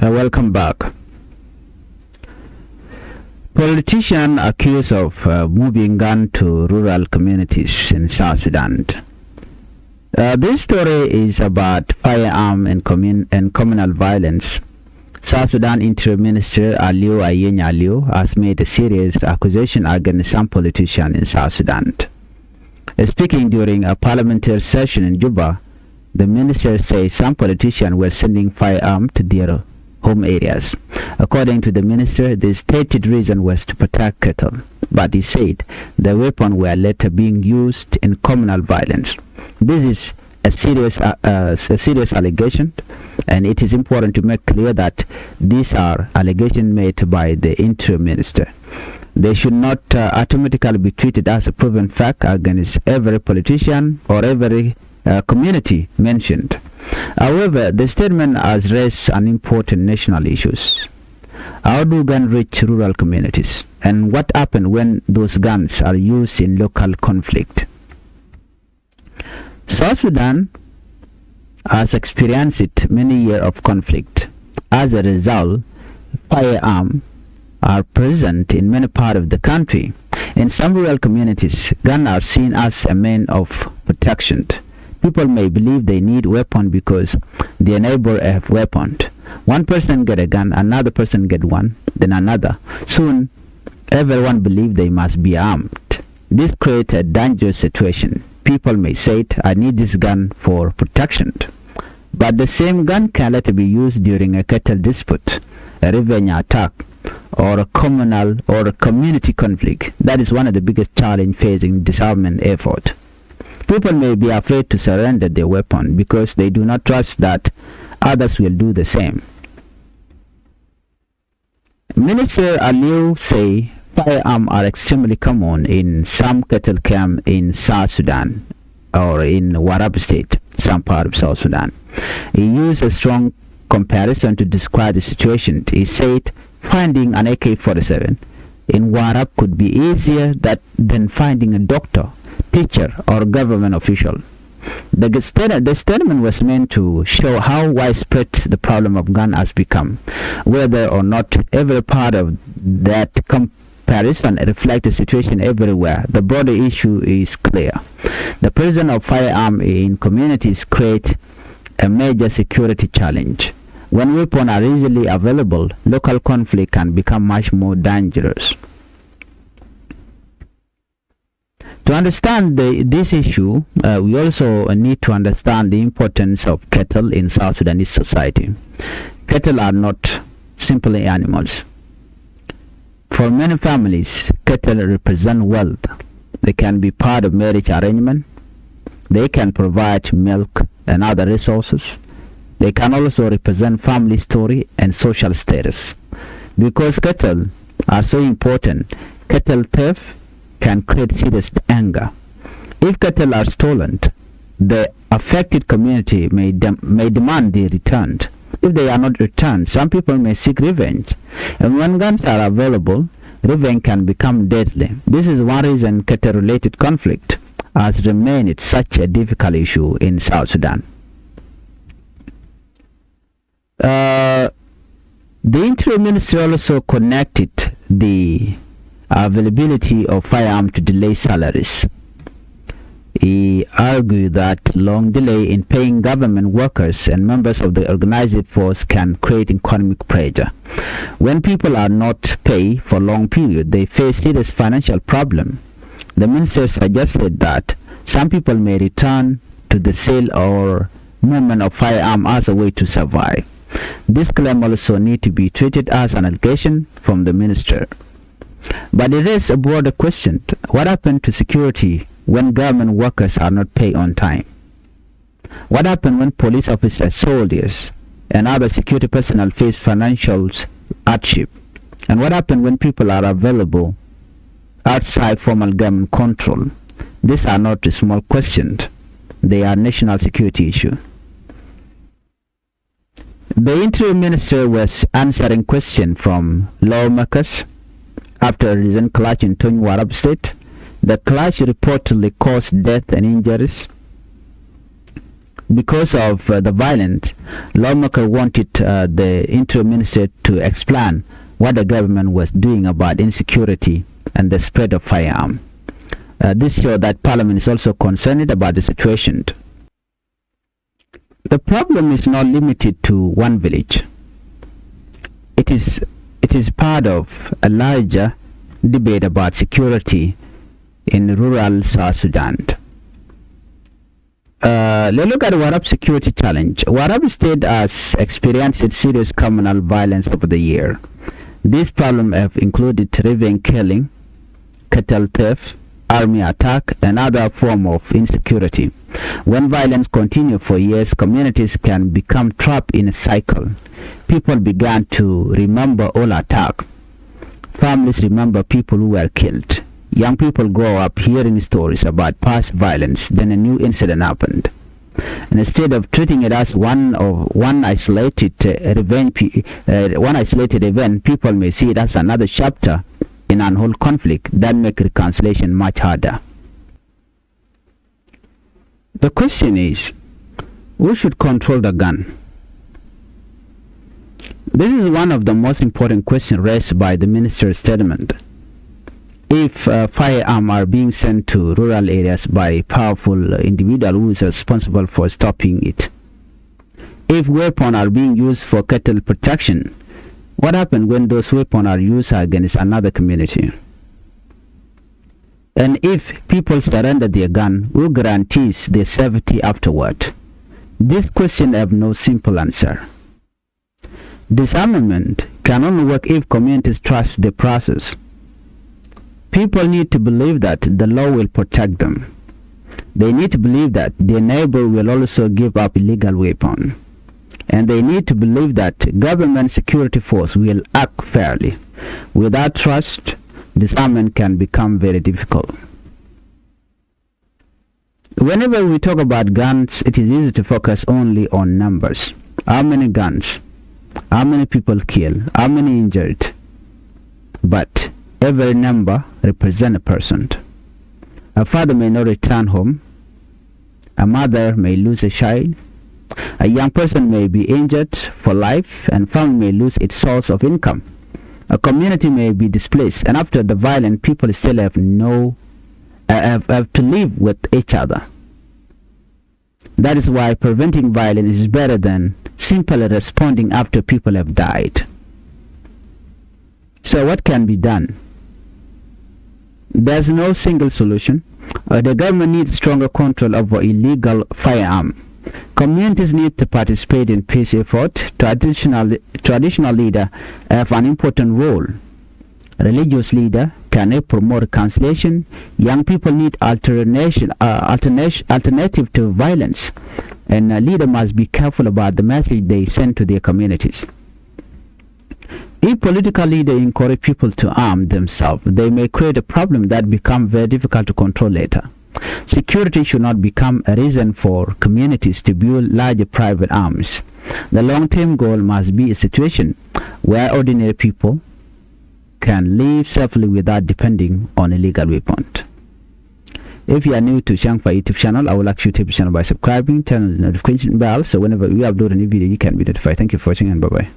Welcome back. Politicians accused of moving gun to rural communities in South Sudan. This story is about firearm and communal violence. South Sudan Interim Minister Aliu Ayeny Aliu has made a serious accusation against some politicians in South Sudan. Speaking during a parliamentary session in Juba, the minister says some politicians were sending firearms to their home areas. According to the minister, the stated reason was to protect cattle, but he said the weapons were later being used in communal violence. This is a serious allegation, and it is important to make clear that these are allegations made by the interim minister. They should not automatically be treated as a proven fact against every politician or every community mentioned. However, the statement has raised an important national issues. How do guns reach rural communities, and what happens when those guns are used in local conflict? South Sudan has experienced many years of conflict. As a result, firearms are present in many parts of the country. In some rural communities, guns are seen as a means of protection. People may believe they need weapons because their neighbor have weapons. One person get a gun, another person get one, then another. Soon, everyone believe they must be armed. This creates a dangerous situation. People may say, I need this gun for protection. But the same gun can later be used during a cattle dispute, a revenge attack, or a communal or a community conflict. That is one of the biggest challenges facing disarmament effort. People may be afraid to surrender their weapon because they do not trust that others will do the same. Minister Aliu say firearms are extremely common in some cattle camps in South Sudan or in Warab State, some part of South Sudan. He used a strong comparison to describe the situation. He said finding an AK-47 in Warab could be easier than finding a doctor, teacher, or government official. The statement was meant to show how widespread the problem of gun has become. Whether or not every part of that comparison reflects the situation everywhere, the broader issue is clear. The presence of firearms in communities creates a major security challenge. When weapons are easily available, local conflict can become much more dangerous. To understand this issue, we also need to understand the importance of cattle in South Sudanese society. Cattle are not simply animals. For many families, cattle represent wealth. They can be part of marriage arrangement. They can provide milk and other resources. They can also represent family story and social status. Because cattle are so important, cattle theft can create serious anger. If cattle are stolen, the affected community may demand their return. If they are not returned, some people may seek revenge. And when guns are available, revenge can become deadly. This is one reason cattle-related conflict has remained such a difficult issue in South Sudan. The interim minister also connected the availability of firearms to delay salaries. He argued that long delay in paying government workers and members of the organized force can create economic pressure. When people are not paid for long periods, they face serious financial problems. The minister suggested that some people may return to the sale or movement of firearms as a way to survive. This claim also needs to be treated as an allegation from the minister. But it is a broader question. What happened to security when government workers are not paid on time? What happened when police officers, soldiers, and other security personnel face financial hardship? And what happened when people are available outside formal government control? These are not small questions. They are national security issues. The interim minister was answering questions from lawmakers after a recent clash in Warab State. The clash reportedly caused death and injuries. Because of the violence, lawmakers wanted the interim minister to explain what the government was doing about insecurity and the spread of firearms. This shows that Parliament is also concerned about the situation. The problem is not limited to one village. It is part of a larger debate about security in rural South Sudan. Let's look at Warab security challenge. Warab state has experienced serious communal violence over the year. These problems have included revenge killing, cattle theft, army attack, and other forms of insecurity. When violence continues for years, communities can become trapped in a cycle. People began to remember all attacks. Families remember people who were killed. Young people grow up hearing stories about past violence, then a new incident happened. And instead of treating it as one isolated event, people may see it as another chapter in an whole conflict that makes reconciliation much harder. The question is, who should control the gun? This is one of the most important questions raised by the minister's statement. If firearms are being sent to rural areas by a powerful individual who is responsible for stopping it, if weapons are being used for cattle protection, what happens when those weapons are used against another community? And if people surrender their gun, who guarantees their safety afterward? These questions have no simple answer. Disarmament can only work if communities trust the process. People need to believe that the law will protect them. They need to believe that their neighbor will also give up illegal weapons. And they need to believe that government security force will act fairly. Without trust, disarmament can become very difficult. Whenever we talk about guns, it is easy to focus only on numbers. How many guns? How many people killed? How many injured? But every number represents a person. A father may not return home. A mother may lose a child. A young person may be injured for life, and family may lose its source of income. A community may be displaced, and after the violence, people still have to live with each other. That is why preventing violence is better than simply responding after people have died. So what can be done? There's no single solution. The government needs stronger control over illegal firearms. Communities need to participate in peace efforts. Traditional leaders have an important role. Religious leaders can help promote reconciliation. Young people need alternative to violence. And leaders must be careful about the message they send to their communities. If political leaders encourage people to arm themselves, they may create a problem that becomes very difficult to control later. Security should not become a reason for communities to build larger private arms. The long-term goal must be a situation where ordinary people can live safely without depending on illegal weapons. If you are new to Changfied YouTube channel, I would like you to channel by subscribing, turn on the notification bell so whenever we upload a new video, you can be notified. Thank you for watching and bye-bye.